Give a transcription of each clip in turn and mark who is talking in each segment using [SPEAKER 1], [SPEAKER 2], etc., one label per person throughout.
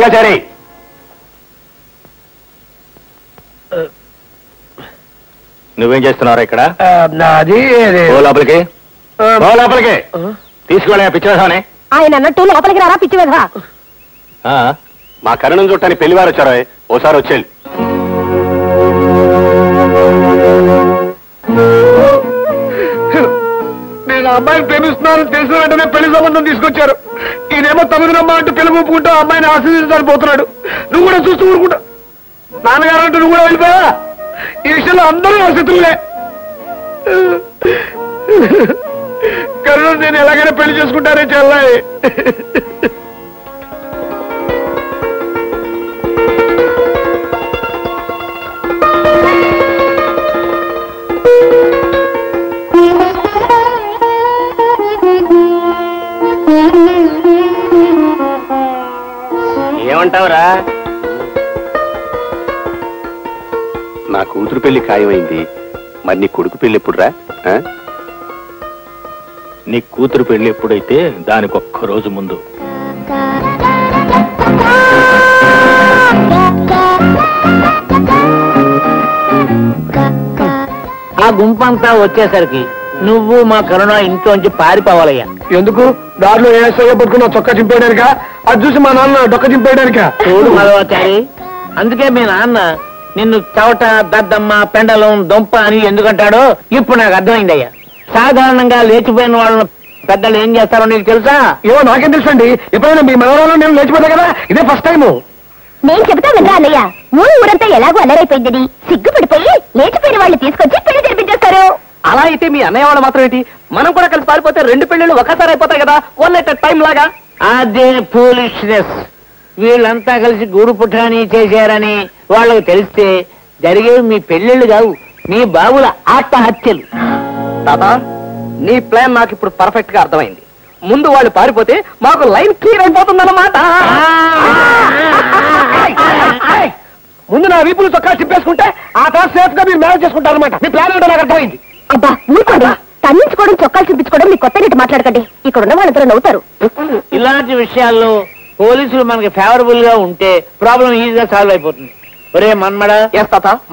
[SPEAKER 1] రంగాచారి నువ్వేం చేస్తున్నావు ఇక్కడ? లోపలికి లోపలికి తీసుకెళ్ళా పిచ్చి వేధానే.
[SPEAKER 2] ఆయన అన్నట్టు లోపలికి రారా పిచ్చి వేధా.
[SPEAKER 1] మా కరుణం చుట్టాన్ని పెళ్లివారు వచ్చారా? ఓసారి వచ్చేది.
[SPEAKER 3] నేను అమ్మాయిని ప్రేమిస్తున్నానని తెలిసిన వెంటనే పెళ్లి సంబంధం తీసుకొచ్చారు. ఈయనేమో తమిళనమ్మ అంటూ పెళ్లి ఊపుకుంటూ అమ్మాయిని ఆశీర్వదించాలని పోతున్నాడు. నువ్వు కూడా చూస్తూ ఊరుకుంటా. నాన్నగారు అంటూ నువ్వు కూడా వెళ్ళిపోయా. ఈ విషయంలో అందరూ వసతులే. కరుణ నేను ఎలాగైనా పెళ్లి చేసుకుంటానే చెల్లాయి.
[SPEAKER 1] ఏమంటావురా? నా కూతురు పెళ్లి ఖాయమైంది. మరి నీ కొడుకు పెళ్లి ఎప్పుడురా? నీ కూతురు పెళ్లి ఎప్పుడైతే దానికి ఒక్క రోజు ముందు.
[SPEAKER 4] ఆ గుంపంతా వచ్చేసరికి నువ్వు మా కరుణ ఇంట్లోంచి పారిపోవాలయ్యా.
[SPEAKER 3] ఎందుకు? దారిలో ఏ పట్టుకున్నా చొక్కా చింపేయడానిక? అది చూసి మా నాన్న డొక్క చింపేయడానిక?
[SPEAKER 4] చూడు మదవాచారి, అందుకే మీ నాన్న నిన్ను చవట, దద్దమ్మ, పెండలం, దొంప అని ఎందుకంటాడో ఇప్పుడు నాకు అర్థమైందయ్యా. సాధారణంగా లేచిపోయిన వాళ్ళను పెద్దలు ఏం చేస్తారో నీకు తెలుసా?
[SPEAKER 3] ఏమో నాకేం తెలుసండి. ఎప్పుడైనా మీ మనవరాలు నేను లేచిపోతా కదా, ఇదే ఫస్ట్ టైము.
[SPEAKER 2] నేను చెబుతా వినరా అన్నయ్య, ఊరంతా ఎలాగో అల్లరైపోయిందని సిగ్గుపడిపోయి లేచిపోయిన వాళ్ళు తీసుకొచ్చి పెళ్లి జరిపించేస్తారు.
[SPEAKER 4] అలా అయితే మీ అన్నయ్య వాళ్ళు మాత్రం ఏంటి, మనం కూడా కలిసి పారిపోతే 2 పెళ్లిళ్ళు ఒకసారి అయిపోతాయి కదా, వన్ ఎట్ టైం లాగా. అదే ఫూలిష్నెస్. వీళ్ళంతా కలిసి గూడు పుట్టాని చేశారని వాళ్ళకు తెలిస్తే జరిగేవి మీ పెళ్లిళ్ళు కావు, మీ బాబుల ఆత్మహత్యలు. తాత, నీ ప్లాన్ నాకు ఇప్పుడు పర్ఫెక్ట్ గా అర్థమైంది. ముందు వాళ్ళు పారిపోతే మాకు లైన్ క్లియర్ అయిపోతుందన్నమాట.
[SPEAKER 3] ముందు నా వీపులు చొక్కా చింపేసుకుంటే ఆ తర్వాత సేఫ్ గా మీరు మేనేజ్ చేసుకుంటారనమాట. మీ ప్లాన్ ఏంటో నాకు అర్థమైంది.
[SPEAKER 2] అబ్బా ఊరుకోండి, తన్నించుకోవడం చొక్కాలు చూపించుకోవడం మీకు కొత్త రేటు మాట్లాడకండి. ఇక్కడ ఉన్న వాళ్ళందరూ నవ్వుతారు.
[SPEAKER 4] ఇలాంటి విషయాల్లో పోలీసులు మనకి ఫేవరబుల్ గా ఉంటే ప్రాబ్లం ఈజీగా సాల్వ్ అయిపోతుంది. ఒరే మన్మడా,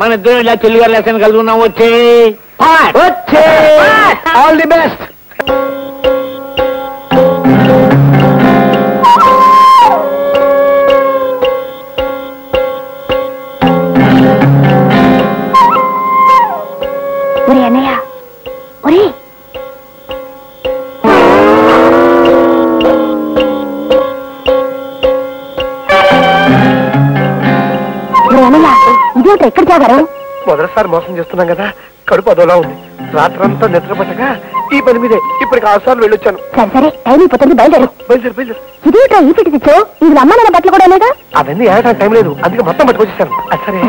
[SPEAKER 4] మన ఇద్దరం ఇలా చెల్లిగారు లెసన్ కలుగున్నాం. వచ్చే
[SPEAKER 3] ఆల్ ది బెస్ట్.
[SPEAKER 2] ఒరే అన్నయ్య, ఒరే ఇదేంటో ఎక్కడ జాగారు?
[SPEAKER 3] మొదటిసారి మోసం చేస్తున్నాం కదా, కడుపు అదోలా ఉంది. రాత్రంతా నిద్రపట్టగా ఈ పని మీదే ఇప్పటికి 6 సార్లు వెళ్ళొచ్చాను.
[SPEAKER 2] సరే సరే, టైం అయిపోతుంది, బయలుదేరు.
[SPEAKER 3] బయలుదేరు.
[SPEAKER 2] ఇదేంటో ఈ పెట్టి తెచ్చో, ఇది అమ్మాయిన బట్టలు కూడా అనేగా.
[SPEAKER 3] అవన్నీ ఏడటానికి టైం లేదు, అందుకే మొత్తం పట్టుకొచ్చేసాను. సరే,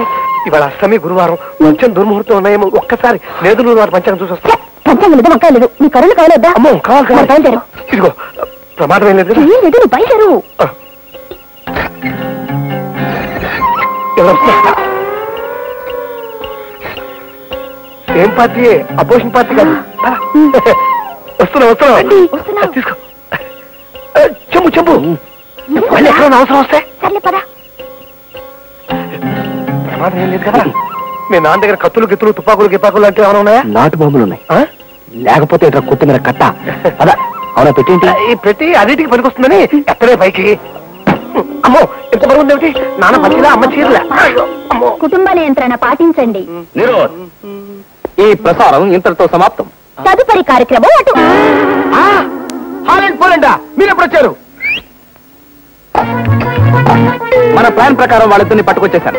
[SPEAKER 3] ఇవాళ అష్టమి, గురువారం, కొంచెం దుర్ముహూర్తం ఉన్నాయేమో. ఒక్కసారి నేదులు వారి పంచాంగం చూసి వస్తా.
[SPEAKER 2] పంచాంగం లేదు, వంకాయ లేదు, నీ కరుణ కాయలేదా?
[SPEAKER 3] అమ్మో, కావాలి.
[SPEAKER 2] బయలుదేరు.
[SPEAKER 3] ఇదిగో ప్రమాదం ఏం లేదు.
[SPEAKER 2] నువ్వు బయలుదేరు.
[SPEAKER 3] ఏం పార్టీ? అపోజిషన్ పార్టీ కాదు. వస్తున్నా. తీసుకో. చెంపు మళ్ళీ ఎక్కడ అవసరం వస్తే ప్రమాదం ఏం లేదు కదా. మీ నాన్న దగ్గర కత్తులు, గిత్తులు, తుపాకులు, గిపాకులు అంటే ఏమైనా ఉన్నాయా? నాటు బాంబులు ఉన్నాయి. లేకపోతే ఇట్లా కొత్తిమీర కట్ట అదా అవునా పెట్టేంటి? ఈ పెట్టి అన్నిటికి పనికొస్తుందని ఎక్కడే పైకి. అమ్మో, ఎంత బరువు ఉందేమిటి? నాన్న మంచిదా, అమ్మ చీరలే.
[SPEAKER 2] కుటుంబ నియంత్రణ పాటించండి.
[SPEAKER 4] ఈ ప్రసారం ఇంతటితో సమాప్తం.
[SPEAKER 2] తదుపరి కార్యక్రమం అటు.
[SPEAKER 3] పోలేండా, మీరు ఎప్పుడు వచ్చారు?
[SPEAKER 4] మన ప్లాన్ ప్రకారం వాళ్ళిద్దరిని పట్టుకొచ్చేశాను.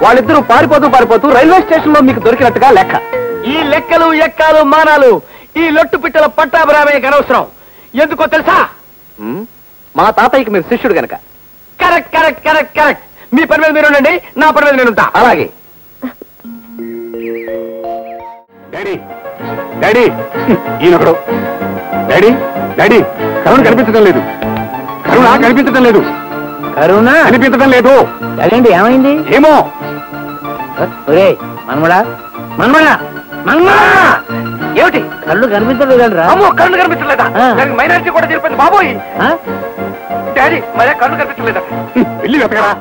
[SPEAKER 4] వాళ్ళిద్దరూ పారిపోతూ రైల్వే స్టేషన్ లో మీకు దొరికినట్టుగా లెక్క. ఈ లెక్కలు, ఎక్కాలు, మానాలు ఈ లొట్టు పిట్టల పట్టాభిరామే అనవసరం. ఎందుకో తెలుసా? మా తాతయ్యకి మీరు శిష్యుడు గనక. కరెక్ట్. మీ పని మీద మీరు ఉండండి, నా పని మీద నేనుంటా. అలాగే.
[SPEAKER 1] డాడీ ఈయనొకడు. డాడీ కరుణ కనిపించడం లేదు. కనిపించడం లేదు.
[SPEAKER 4] అదేంటి, ఏమైంది?
[SPEAKER 1] ఏమో.
[SPEAKER 4] ఒరే మన్మడా, ఏమిటి కళ్ళు కనిపించలేదు?
[SPEAKER 3] అమ్మో, కళ్ళు కనిపించలేదా? మైనారిటీ కూడా జరిపింది బాబోయ్. డాడీ మరే కళ్ళు కనిపించలేదా వెళ్ళి వెతకరా